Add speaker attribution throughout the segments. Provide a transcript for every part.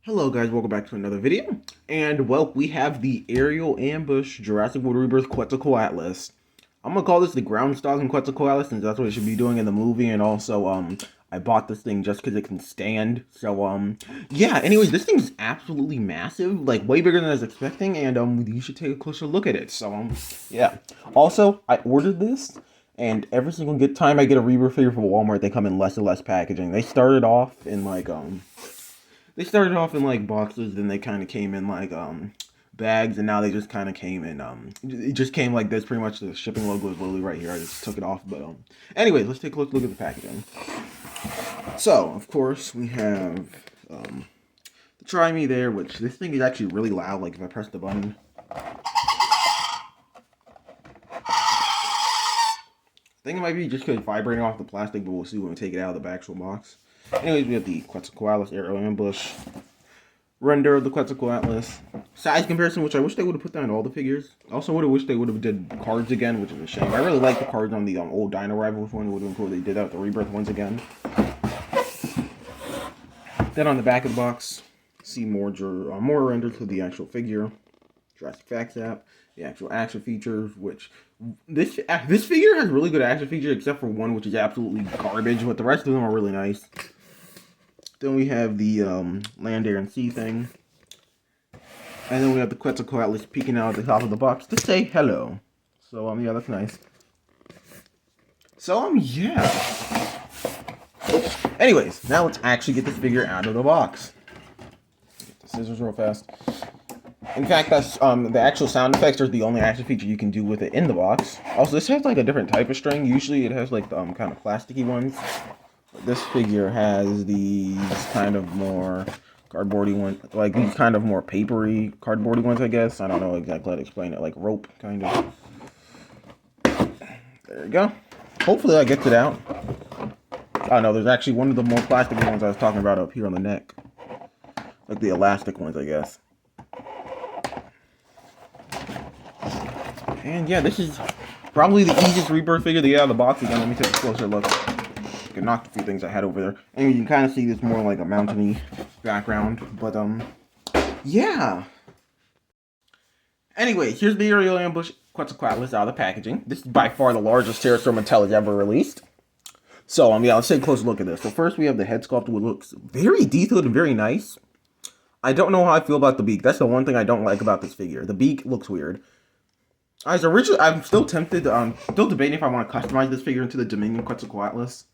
Speaker 1: Hello guys, welcome back to another video. And well, we have the Aerial Ambush Jurassic World Rebirth Quetzalcoatlus. I'm gonna call this the ground stalking Quetzalcoatlus since that's what it should be doing in the movie, and also I bought this thing just because it can stand. So yeah, anyways, this thing's absolutely massive, like way bigger than I was expecting, and you should take a closer look at it. So yeah. Also, I ordered this, and every single time I get a Rebirth figure from Walmart, they come in less and less packaging. They started off in like boxes, then they kind of came in like bags, and now they just kind of came in it just came like this. Pretty much the shipping logo is literally right here. I just took it off, but anyways, let's take a look at the packaging. So of course we have the Try Me there, which this thing is actually really loud. Like if I press the button, I think it might be just because it's vibrating off the plastic, but we'll see when we take it out of the actual box. Anyways, we have the Quetzalcoatlus Aerial Ambush render of the Quetzalcoatlus. Size comparison, which I wish they would have put that in all the figures. Also would have wished they would have did cards again, which is a shame. I really like the cards on the old Dino Rivals one. It would have been cool if they did that with the Rebirth ones again. Then on the back of the box, see more renders of the actual figure. Jurassic Facts app, the actual action features, which this figure has really good action features except for one which is absolutely garbage, but the rest of them are really nice. Then we have the land, air, and sea thing. And then we have the Quetzalcoatlus peeking out at the top of the box to say hello. So, yeah, that's nice. So, yeah. Anyways, now let's actually get this figure out of the box. Get the scissors real fast. In fact, that's the actual sound effects are the only action feature you can do with it in the box. Also, this has like a different type of string. Usually it has like the kind of plasticky ones. This figure has these kind of more cardboardy ones, like these kind of more papery cardboardy ones, I guess. I don't know exactly how to explain it, like rope, kind of. There we go. Hopefully that gets it out. Oh no, there's actually one of the more plastic ones I was talking about up here on the neck. Like the elastic ones, I guess. And yeah, this is probably the easiest Rebirth figure to get out of the box again. Let me take a closer look. I knocked a few things I had over there. And you can kind of see this more like a mountainy background. But, yeah. Anyway, here's the Aerial Ambush Quetzalcoatlus out of the packaging. This is by far the largest Pterosaur Mattel ever released. So, yeah, let's take a close look at this. So first we have the head sculpt, which looks very detailed and very nice. I don't know how I feel about the beak. That's the one thing I don't like about this figure. The beak looks weird. I'm still tempted, still debating if I want to customize this figure into the Dominion Quetzalcoatlus.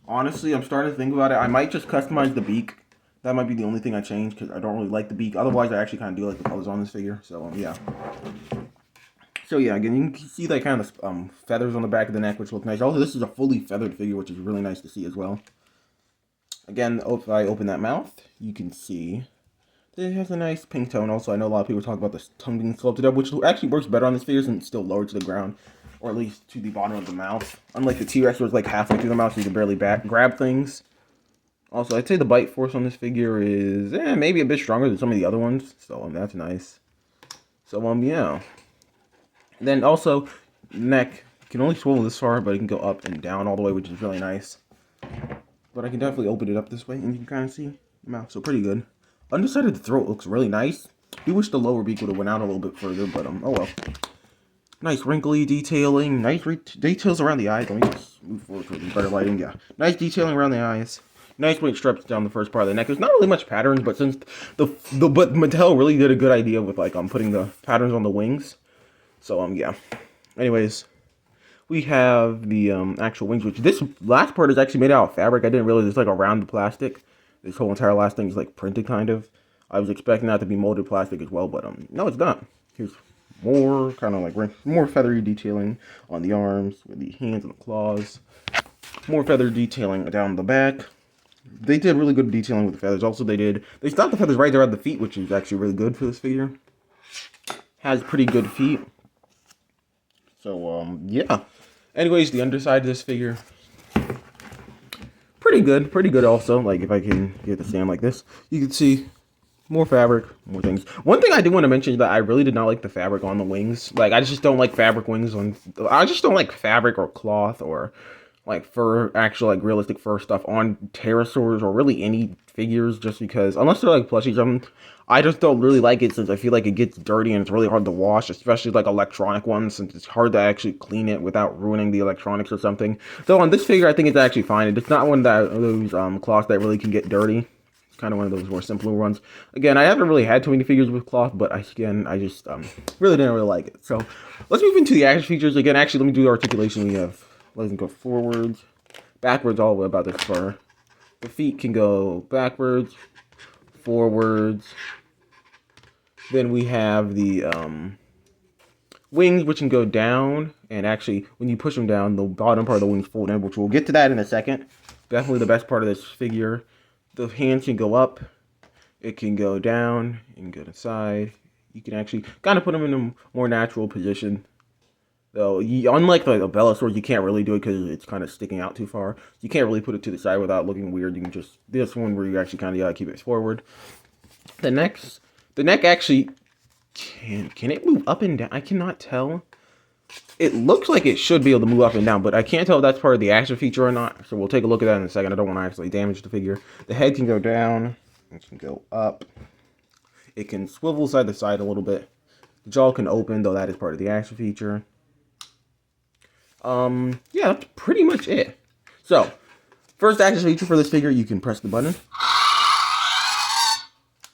Speaker 1: Honestly, I'm starting to think about it. I might just customize the beak. That might be the only thing I change because I don't really like the beak. Otherwise, I actually kind of do like the colors on this figure. So, yeah. So, yeah, again, you can see like kind of feathers on the back of the neck, which look nice. Also, this is a fully feathered figure, which is really nice to see as well. Again, if I open that mouth, you can see it has a nice pink tone. Also, I know a lot of people talk about the tongue being sculpted up, which actually works better on this figure since it's still lower to the ground. Or at least to the bottom of the mouth. Unlike the T-Rex where it's like halfway through the mouth so you can barely grab things. Also, I'd say the bite force on this figure is maybe a bit stronger than some of the other ones. So, that's nice. So, yeah. Then also, neck can only swivel this far, but it can go up and down all the way, which is really nice. But I can definitely open it up this way, and you can kind of see the mouth. So, pretty good. Underside of the throat looks really nice. I wish the lower beak would have went out a little bit further, but oh well. Nice wrinkly detailing, nice details around the eyes. Let me just move forward for better lighting. Yeah, nice detailing around the eyes. Nice when it strips down the first part of the neck. There's not really much patterns, but since but Mattel really did a good idea with like putting the patterns on the wings. So yeah. Anyways, we have the actual wings, which this last part is actually made out of fabric. I didn't realize it's like around the plastic. This whole entire last thing is like printed kind of. I was expecting that to be molded plastic as well, but no, it's not. Here's more kind of like more feathery detailing on the arms with the hands and the claws. More feather detailing down the back. They did really good detailing with the feathers. Also, they stopped the feathers right there at the feet, which is actually really good for this figure. Has pretty good feet. So yeah. Anyways, the underside of this figure, pretty good also. Like if I can get the stand like this, you can see more fabric, more things. One thing I do want to mention is that I really did not like the fabric on the wings. Like, I just don't like fabric wings on... I just don't like fabric or cloth or like fur, actual like realistic fur stuff on pterosaurs or really any figures, just because unless they're like plushies, I just don't really like it since I feel like it gets dirty and it's really hard to wash, especially like electronic ones, since it's hard to actually clean it without ruining the electronics or something. Though on this figure, I think it's actually fine. It's not one of those cloths that really can get dirty. Kind of one of those more simpler ones. Again, I haven't really had too many figures with cloth, but I just really didn't really like it. So let's move into the action features. Again, actually, let me do the articulation. We have, let's go forwards, backwards, all the way about this fur. The feet can go backwards, forwards. Then we have the wings, which can go down. And actually, when you push them down, the bottom part of the wings fold in, which we'll get to that in a second. Definitely the best part of this figure. The hands can go up, it can go down, and go to the side. You can actually kind of put them in a more natural position. Though, unlike like a Bellasaur, you can't really do it because it's kind of sticking out too far. You can't really put it to the side without looking weird. You can just, this one where you actually kind of gotta keep it forward. The neck actually, can it move up and down? I cannot tell. It looks like it should be able to move up and down, but I can't tell if that's part of the action feature or not. So we'll take a look at that in a second. I don't want to actually damage the figure. The head can go down. It can go up. It can swivel side to side a little bit. The jaw can open, though that is part of the action feature. Yeah, that's pretty much it. So, first action feature for this figure, you can press the button.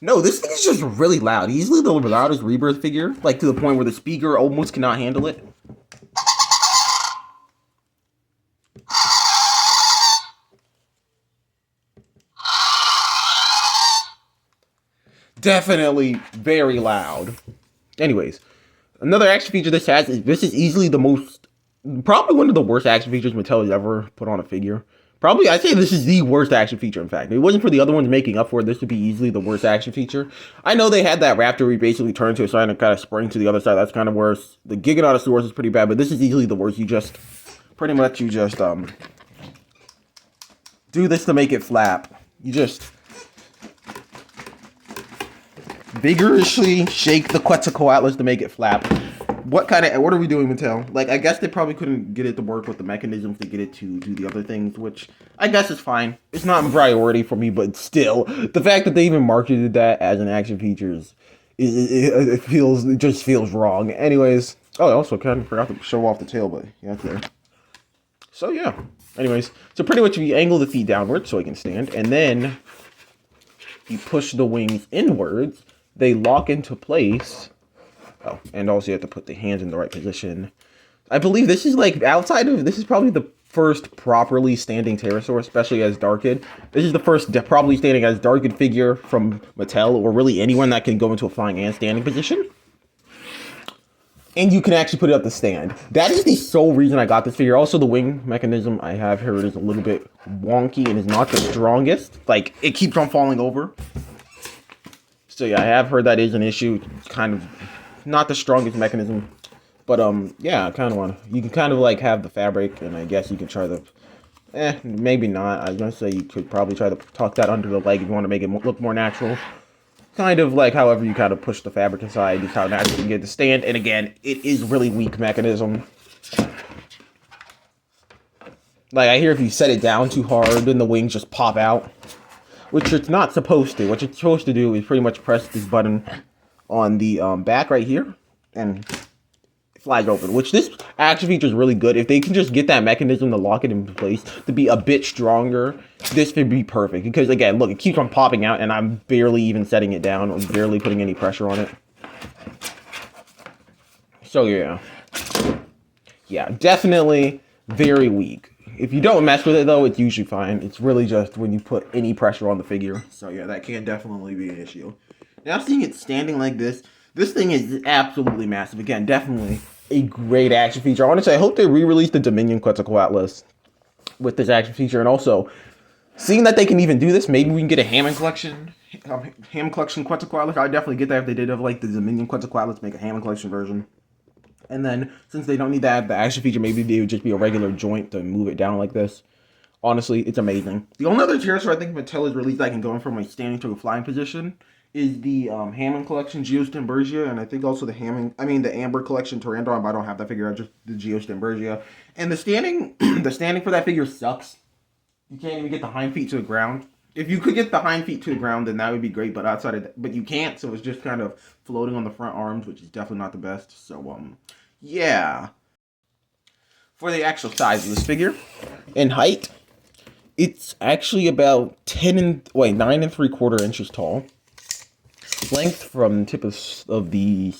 Speaker 1: No, this thing is just really loud. Easily the loudest Rebirth figure, like to the point where the speaker almost cannot handle it. Definitely very loud. Anyways, another action feature this has is this is easily the most, probably one of the worst action features Mattel's ever put on a figure. Probably, I'd say this is the worst action feature, in fact. If it wasn't for the other ones making up for it, this would be easily the worst action feature. I know they had that raptor where he basically turned to a side and kind of spring to the other side. That's kind of worse. The Giganotosaurus is pretty bad, but this is easily the worst. You just do this to make it flap. You just vigorously shake the Quetzalcoatlus to make it flap. What are we doing, Mattel? Like, I guess they probably couldn't get it to work with the mechanisms to get it to do the other things, which I guess is fine. It's not a priority for me, but still, the fact that they even marketed that as an action feature it just feels wrong. Anyways, oh, I also kind of forgot to show off the tail, but yeah, it's there. So yeah. Anyways, so pretty much you angle the feet downward so it can stand, and then you push the wings inwards. They lock into place. Oh, and also you have to put the hands in the right position. I believe this is like this is probably the first properly standing pterosaur, especially as Darkid. This is the first probably standing as Darkid figure from Mattel, or really anyone that can go into a flying and standing position. And you can actually put it up to stand. That is the sole reason I got this figure. Also, the wing mechanism I have here is a little bit wonky and is not the strongest. Like, it keeps on falling over. So yeah, I have heard that is an issue. It's kind of not the strongest mechanism, but yeah, I kind of want to. You can kind of like have the fabric, and I guess you can try the. Maybe not. I was gonna say you could probably try to tuck that under the leg if you want to make it look more natural. Kind of like however you kind of push the fabric inside, is how naturally you can get it to stand. And again, it is really weak mechanism. Like, I hear if you set it down too hard, then the wings just pop out, which it's not supposed to. What you're supposed to do is pretty much press this button on the back right here, and it flies open, which this action feature is really good. If they can just get that mechanism to lock it in place to be a bit stronger, this would be perfect. Because again, look, it keeps on popping out, and I'm barely even setting it down or barely putting any pressure on it. So yeah, definitely very weak. If you don't mess with it, though, it's usually fine. It's really just when you put any pressure on the figure. So yeah, that can definitely be an issue. Now, seeing it standing like this thing is absolutely massive. Again, definitely a great action feature. Honestly, I hope they re-release the Dominion Quetzalcoatlus with this action feature. And also, seeing that they can even do this, maybe we can get a Hammond Collection Quetzalcoatlus. I'd definitely get that if they did have, like, the Dominion Quetzalcoatlus, make a Hammond Collection version. And then, since they don't need to have the action feature, maybe they would just be a regular joint to move it down like this. Honestly, it's amazing. The only other pterosaur I think Mattel has released that can go from a standing to a flying position is the Hammond Collection Geostembergia, and I think also the Amber Collection Pteranodon, but I don't have that figure. I just the Geostembergia. And the standing, the standing for that figure sucks. You can't even get the hind feet to the ground. If you could get the hind feet to the ground, then that would be great. But outside of that, but you can't, so it's just kind of floating on the front arms, which is definitely not the best. So yeah. For the actual size of this figure, in height, it's actually about 9 3/4 inches tall. Length from tip of the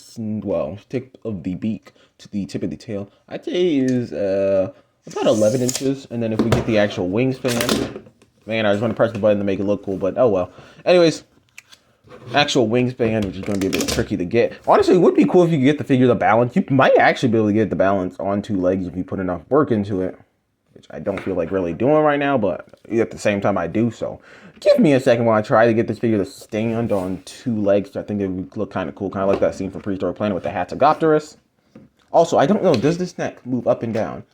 Speaker 1: tip of the beak to the tip of the tail, I'd say is about 11 inches. And then if we get the actual wingspan, man, I was going to press the button to make it look cool, but oh well. Anyways, actual wingspan, which is going to be a bit tricky to get. Honestly, it would be cool if you could get the figure the balance. You might actually be able to get the balance on 2 legs if you put enough work into it, which I don't feel like really doing right now, but at the same time I do. So give me a second while I try to get this figure to stand on 2 legs. I think it would look kind of cool, kind of like that scene from Prehistoric Planet with the Hatzegopterus. Also, I don't know, does this neck move up and down?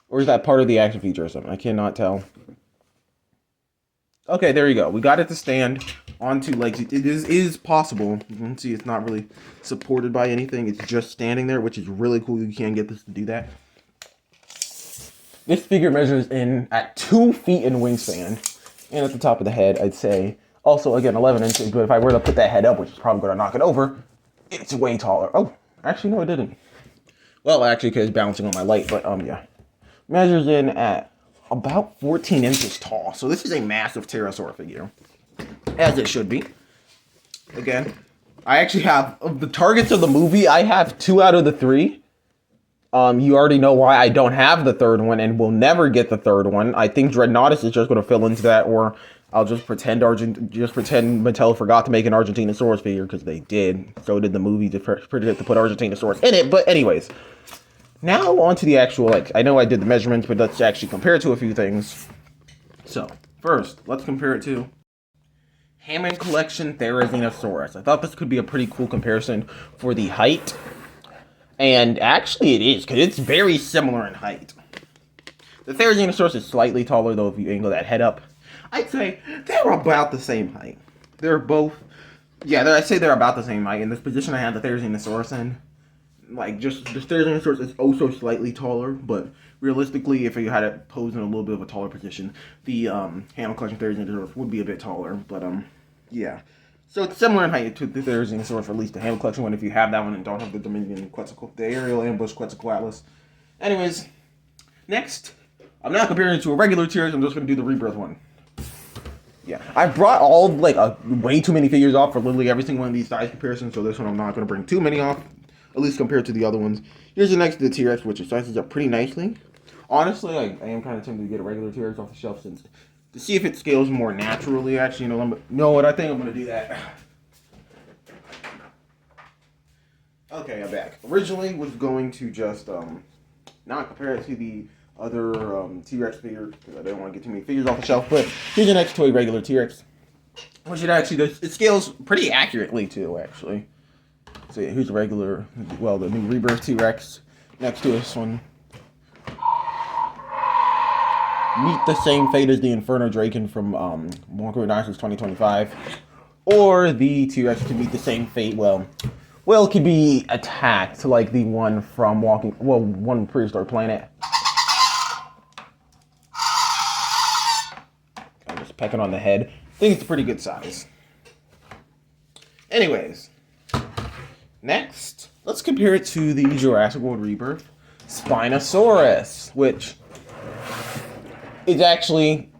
Speaker 1: Or is that part of the action feature or something? I cannot tell. Okay, there you go. We got it to stand on 2 legs. It is possible. You can see it's not really supported by anything. It's just standing there, which is really cool. You can get this to do that. This figure measures in at 2 feet in wingspan. And at the top of the head, I'd say, also, again, 11 inches. But if I were to put that head up, which is probably going to knock it over, it's way taller. Oh, actually, no, it didn't. Well, actually, because it's bouncing on my light. But, yeah. Measures in at about 14 inches tall. So this is a massive pterosaur figure, as it should be. Again, I actually have, of the targets of the movie, I have 2 out of the 3. You already know why I don't have the 3rd one and will never get the 3rd one. I think Dreadnoughtus is just going to fill into that, or I'll just pretend Mattel forgot to make an Argentinosaurus figure, because they did. So did the movie to put Argentinosaurus in it. But anyways, now on to the actual, I know I did the measurements, but let's actually compare it to a few things. So, first, let's compare it to Hammond Collection Therizinosaurus. I thought this could be a pretty cool comparison for the height. And actually it is, because it's very similar in height. The Therizinosaurus is slightly taller, though, if you angle that head up. I'd say they're about the same height. They're both, I'd say they're about the same height. In this position I have the Therizinosaurus in, just the Therizinosaurus is also slightly taller, but realistically, if you had it posed in a little bit of a taller position, the Hammond Collection Therizinosaurus would be a bit taller, but yeah. So it's similar in height to the Therizinosaurus, or at least the Hammond Collection one, if you have that one and don't have the the Aerial Ambush Quetzalcoatlus. Anyways, next, I'm not comparing it to a regular T-Rex, I'm just going to do the rebirth one. Yeah, I brought all, way too many figures off for literally every single one of these size comparisons, so this one I'm not going to bring too many off, at least compared to the other ones. Here's the next to the T-Rex, which sizes up pretty nicely. Honestly, I am kind of tempted to get a regular T-Rex off the shelf, since to see if it scales more naturally, actually. You know what? I think I'm going to do that. Okay, I'm back. Originally, was going to just not compare it to the other T-Rex figure, because I didn't want to get too many figures off the shelf, but here's the next to a regular T-Rex, which it actually does. It scales pretty accurately, too, actually. So yeah, here's the regular, the new rebirth T-Rex next to this one. Meet the same fate as the Inferno Draken from Wonka Dinosaurs 2025. Or the T-Rex can meet the same fate, it could be attacked, like the one from one Prehistoric Planet. I'm just pecking on the head. I think it's a pretty good size. Anyways, next, let's compare it to the Jurassic World Rebirth Spinosaurus, which is actually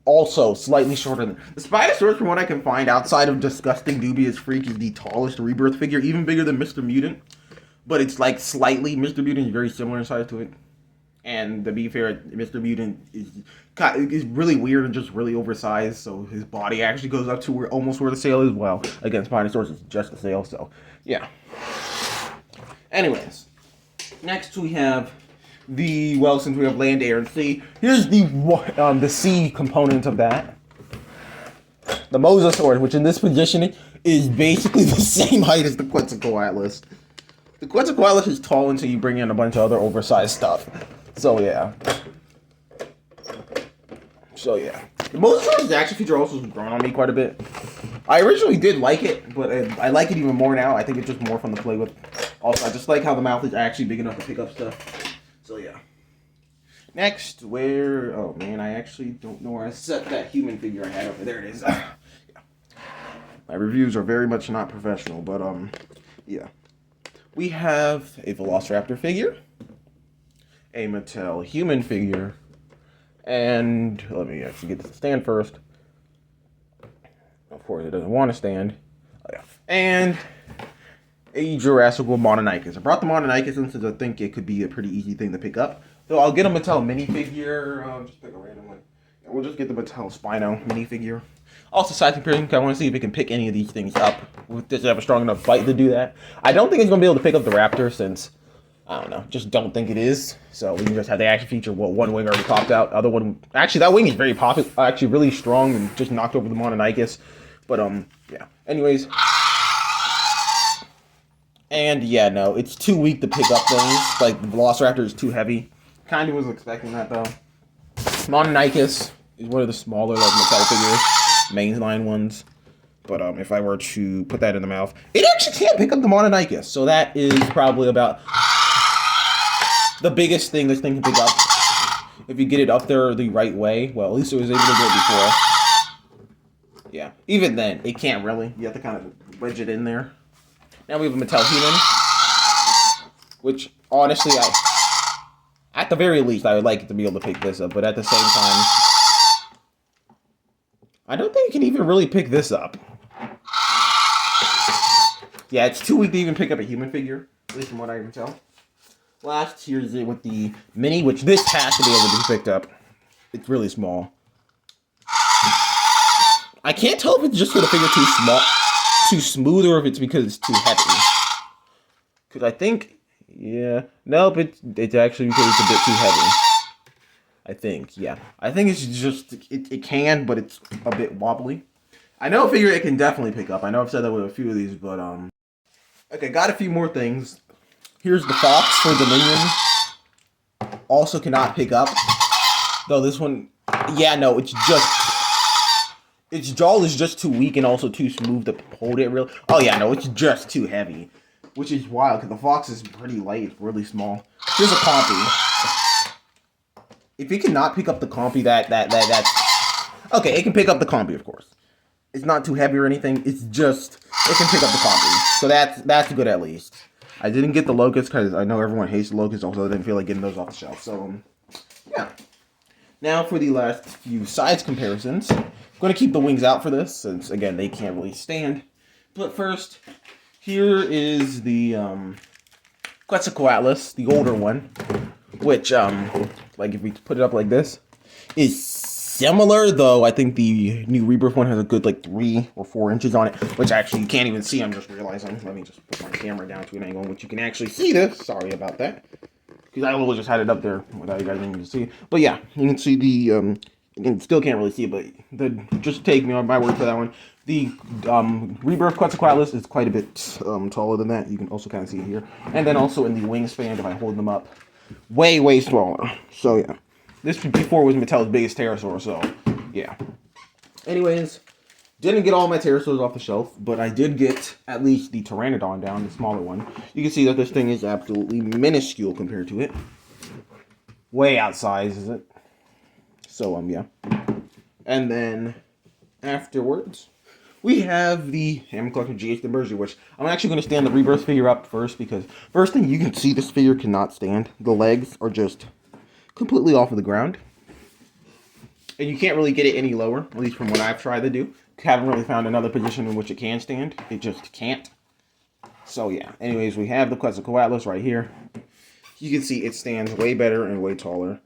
Speaker 1: also slightly shorter than the Spinosaurus. From what I can find, outside of Disgusting Dubious Freak, is the tallest rebirth figure, even bigger than Mr. Mutant. But it's slightly, Mr. Mutant is very similar in size to it. And to be fair, Mr. Mutant is really weird and just really oversized, so his body actually goes up to almost where the sail is. Well, again, Spinosaurus is just the sail, so yeah. Anyways, next we have since we have land, air, and sea, here's the sea component of that. The Mosasaurus, which in this position is basically the same height as the Quetzalcoatlus. The Quetzalcoatlus is tall until you bring in a bunch of other oversized stuff. So yeah. The Mosasaurus action feature also has grown on me quite a bit. I originally did like it, but I like it even more now. I think it's just more fun to play with. Also, I just like how the mouth is actually big enough to pick up stuff. So yeah. Next, oh man, I actually don't know where I set that human figure I had over there. It is. Yeah. My reviews are very much not professional, but yeah. We have a Velociraptor figure, a Mattel human figure, and let me actually get this to stand first. Of course, it doesn't want to stand. Oh, yeah. And a Jurassic Mononychus. I brought the Mononychus in since I think it could be a pretty easy thing to pick up. So I'll get a Mattel minifigure. Just pick a random one. We'll just get the Mattel Spino minifigure. Also, side comparison, I want to see if it can pick any of these things up. Does it have a strong enough bite to do that? I don't think it's going to be able to pick up the Raptor since, I don't know, just don't think it is. So we can just have the action feature. Well, one wing already popped out. Other one, actually, that wing is very popular, actually really strong and just knocked over the Mononychus. But, yeah. Anyways. And, yeah, no, it's too weak to pick up things. Like, the Velociraptor is too heavy. Kind of was expecting that, though. Mononychus is one of the smaller, like, Mattel figures. Mainline ones. But, if I were to put that in the mouth, it actually can't pick up the Mononychus. So that is probably about the biggest thing this thing can pick up. If you get it up there the right way. Well, at least it was able to do it before. Yeah. Even then, it can't really. You have to kind of wedge it in there. Now we have a Mattel human. Which, honestly, at the very least, I would like it to be able to pick this up. But at the same time, I don't think it can even really pick this up. Yeah, it's too weak to even pick up a human figure. At least from what I can tell. Last, here's it with the mini, which this has to be able to be picked up. It's really small. I can't tell if it's just for the figure too small, too smooth, or if it's because it's too heavy. Because I think, yeah, nope, it's actually because it's a bit too heavy. I think, yeah. I think it's just, it can, but it's a bit wobbly. I know a figure it can definitely pick up. I know I've said that with a few of these, but, okay, got a few more things. Here's the Fox for Dominion. Also cannot pick up. Though this one, yeah, no, it's just, its jaw is just too weak and also too smooth to hold it real. Oh, yeah, no, it's just too heavy. Which is wild, because the Fox is pretty light, it's really small. Here's a Compy. If it cannot pick up the Compy, that's... Okay, it can pick up the Compy, of course. It's not too heavy or anything, it's just... It can pick up the Compy. So that's good at least. I didn't get the Locust, because I know everyone hates the Locust, also I didn't feel like getting those off the shelf. So, yeah. Now for the last few size comparisons. I'm going to keep the wings out for this, since, again, they can't really stand. But first, here is the Quetzalcoatlus, the older one, which, like if we put it up like this, is similar, though I think the new Rebirth one has a good, like, 3 or 4 inches on it, which actually you can't even see, I'm just realizing. Let me just put my camera down to an angle in which you can actually see this. Sorry about that. Because I literally just had it up there without you guys being able to see. But yeah, you can see the, you still can't really see it, but just take me on my word for that one. The Rebirth Quetzalcoatlus is quite a bit taller than that. You can also kind of see it here. And then also in the wingspan, if I hold them up, way, way smaller. So yeah. This before was Mattel's biggest pterosaur, so yeah. Anyways, didn't get all my pterosaurs off the shelf, but I did get at least the Pteranodon down, the smaller one. You can see that this thing is absolutely minuscule compared to it. Way outsizes it. So, yeah. And then, afterwards, we have the Hammer Collector GH Dimbergia, which I'm actually going to stand the Rebirth figure up first, because first thing you can see, this figure cannot stand. The legs are just completely off of the ground. And you can't really get it any lower, at least from what I've tried to do. Haven't really found another position in which it can stand. It just can't. So, yeah. Anyways, we have the Quetzalcoatlus right here. You can see it stands way better and way taller.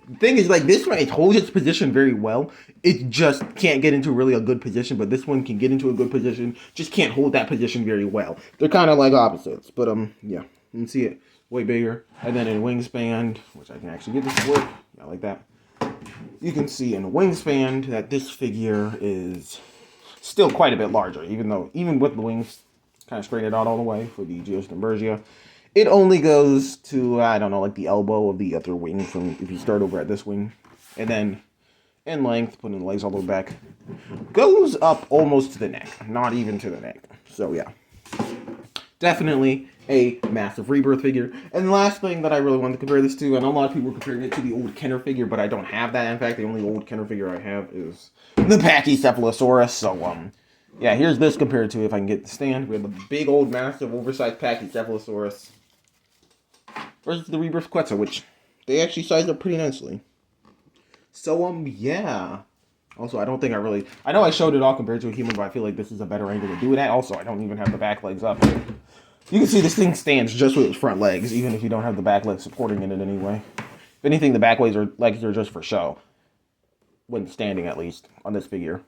Speaker 1: The thing is, like, this one, it holds its position very well. It just can't get into really a good position, but this one can get into a good position, just can't hold that position very well. They're kind of like opposites, but, yeah, you can see it way bigger. And then in wingspan, which I can actually get this to work, yeah, like that. You can see in wingspan that this figure is still quite a bit larger, even with the wings kind of straightened out all the way for the GH Dimbergia. It only goes to, I don't know, like the elbow of the other wing from if you start over at this wing. And then in length, putting the legs all the way back. Goes up almost to the neck, not even to the neck. So yeah, definitely a massive Rebirth figure. And the last thing that I really wanted to compare this to, I know a lot of people were comparing it to the old Kenner figure, but I don't have that. In fact, the only old Kenner figure I have is the Pachycephalosaurus. So yeah, here's this compared to, if I can get the stand. We have the big old massive oversized Pachycephalosaurus versus the Rebirth Quetzal, which they actually sized up pretty nicely. So yeah. Also, I don't think I know I showed it all compared to a human, but I feel like this is a better angle to do it at. Also, I don't even have the back legs up. You can see this thing stands just with its front legs, even if you don't have the back legs supporting it in any way. If anything, the back legs are just for show. When standing, at least, on this figure.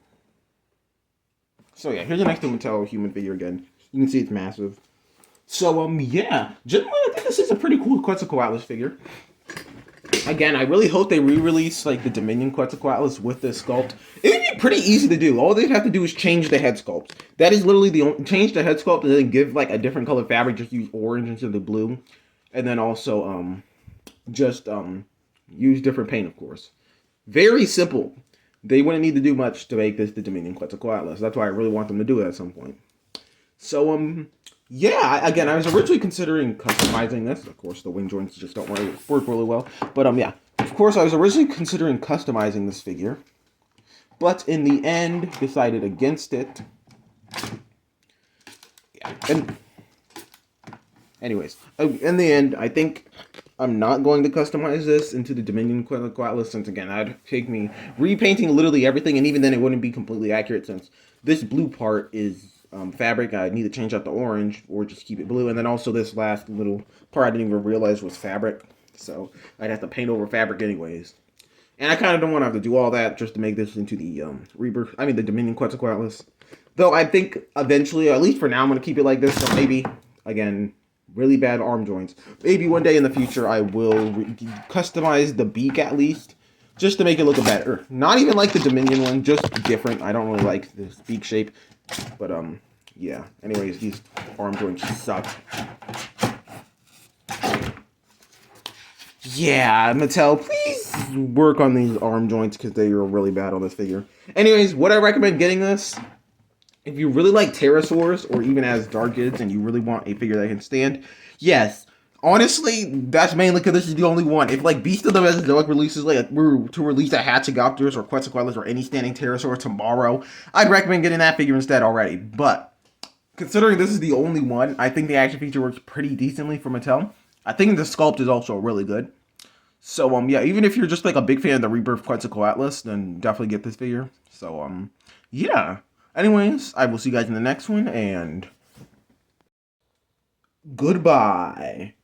Speaker 1: So yeah, here's the next Mattel human figure again. You can see it's massive. So, yeah. Generally, I think this is a pretty cool Quetzalcoatlus figure. Again, I really hope they re-release like the Dominion Quetzalcoatlus with this sculpt. It would be pretty easy to do. All they'd have to do is change the head sculpt. That is literally the only, change the head sculpt and then give like a different color fabric. Just use orange instead of the blue, and then also use different paint, of course. Very simple. They wouldn't need to do much to make this the Dominion Quetzalcoatlus. That's why I really want them to do it at some point. So yeah, again, I was originally considering customizing this. Of course, the wing joints just don't work really well. But yeah, of course, I was originally considering customizing this figure. But in the end, decided against it. Yeah, and anyways, in the end, I think I'm not going to customize this into the Dominion Quetzalcoatlus, since again, that'd take me repainting literally everything, and even then it wouldn't be completely accurate, since this blue part is fabric. I need to change out the orange or just keep it blue, and then also this last little part I didn't even realize was fabric, so I'd have to paint over fabric anyways. And I kind of don't want to have to do all that just to make this into the the Dominion Quetzalcoatlus. Though I think eventually, at least for now, I'm going to keep it like this, so maybe, again, really bad arm joints. Maybe one day in the future I will customize the beak at least, just to make it look better. Not even like the Dominion one, just different. I don't really like this beak shape. But yeah. Anyways, these arm joints suck. Yeah, Mattel, please work on these arm joints because they are really bad on this figure. Anyways, would I recommend getting this? If you really like pterosaurs or even as dark kids and you really want a figure that can stand, yes. Honestly, that's mainly because this is the only one. If like Beast of the Mesozoic releases like to release a Hatchigopterus or Quetzalcoatlus or any standing pterosaur tomorrow, I'd recommend getting that figure instead already. But considering this is the only one, I think the action feature works pretty decently for Mattel. I think the sculpt is also really good. So yeah, even if you're just like a big fan of the Rebirth Quetzalcoatlus, then definitely get this figure. So yeah. Anyways, I will see you guys in the next one, and goodbye.